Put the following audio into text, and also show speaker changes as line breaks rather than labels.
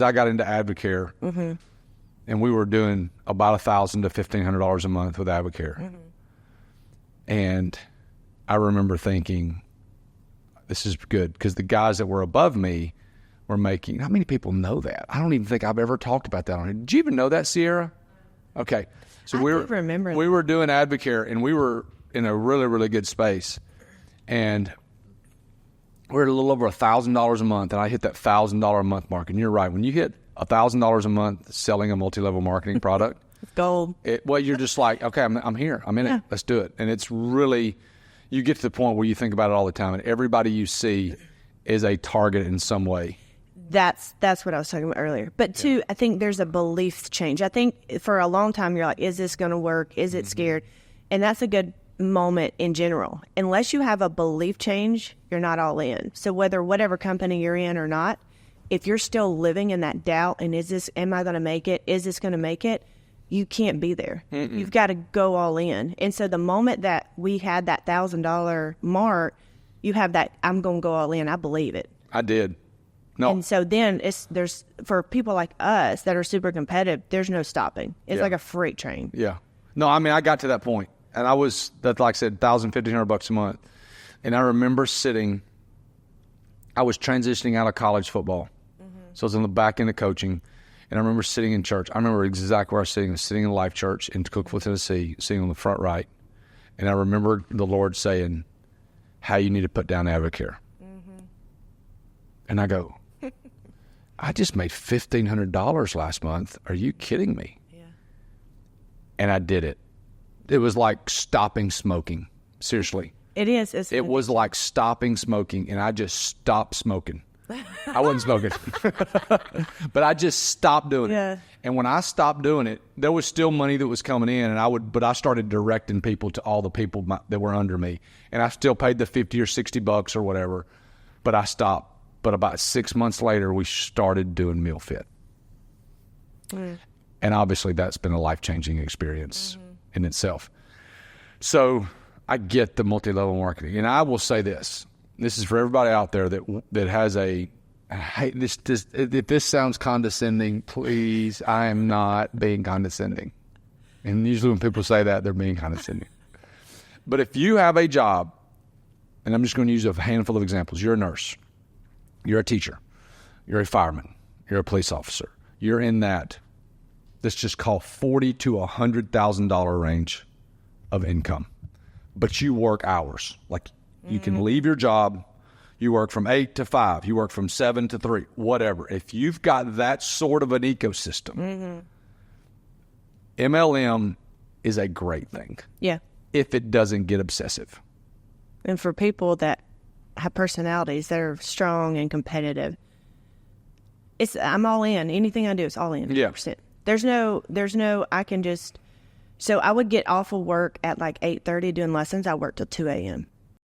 I got into AdvoCare, and we were doing about $1,000 to $1,500 a month with AdvoCare. And I remember thinking, this is good, because the guys that were above me were making, how many people know that? I don't even think I've ever talked about that on here. Did you even know that, Sierra? Okay. So we were doing AdvoCare, and we were in a really, really good space. And we're at a little over $1,000 a month, and I hit that $1,000 a month mark. And you're right. When you hit $1,000 a month selling a multi-level marketing product,
it's gold.
Well, you're just like, okay, I'm here. I'm in it. Let's do it. And it's really, you get to the point where you think about it all the time, and everybody you see is a target in some way.
That's what I was talking about earlier. But two, I think there's a belief change. I think for a long time you're like, is this going to work? Is it scared? And that's a good moment in general. Unless you have a belief change, you're not all in. So whatever company you're in or not, if you're still living in that doubt and am I going to make it? Is this going to make it? You can't be there. You've got to go all in. And so the moment that we had that $1,000 mark, you have that, I'm going to go all in. I believe it.
I did. No.
And so then there's for people like us that are super competitive, there's no stopping. It's like a freight train.
Yeah. No, I mean, I got to that point, and I was, like I said, $1,000, $1,500 a month. And I remember I was transitioning out of college football. So I was on the back end of coaching, and I remember sitting in church. I remember exactly where I was sitting. I was sitting in Life Church in Cookeville, Tennessee, sitting on the front right. And I remember the Lord saying, how you need to put down AdvoCare. And I go, I just made $1,500 last month. Are you kidding me? Yeah. And I did it. It was like stopping smoking. Seriously.
It is.
It was like stopping smoking, and I just stopped smoking. I wasn't smoking, but I just stopped doing it. And when I stopped doing it, there was still money that was coming in, but I started directing people to all the people that were under me, and I still paid the $50 or $60 or whatever, but I stopped. But about 6 months later, we started doing Mealfit. And obviously that's been a life-changing experience in itself. So I get the multi-level marketing. And I will say this is for everybody out there that has I hate this, if this sounds condescending, please, I am not being condescending. And usually when people say that, they're being condescending. But if you have a job, and I'm just going to use a handful of examples. You're a nurse. You're a teacher. You're a fireman. You're a police officer. You're in that, let's just call $40,000 to $100,000 range of income. But you work hours. Like you can leave your job. You work from 8 to 5. You work from 7 to 3. Whatever. If you've got that sort of an ecosystem, MLM is a great thing.
Yeah.
If it doesn't get obsessive.
And for people that have personalities that are strong and competitive, I'm all in. Anything I do is all in. 100%. Yeah. There's no I would get off of work at like 8:30 doing lessons. I work till 2 a.m.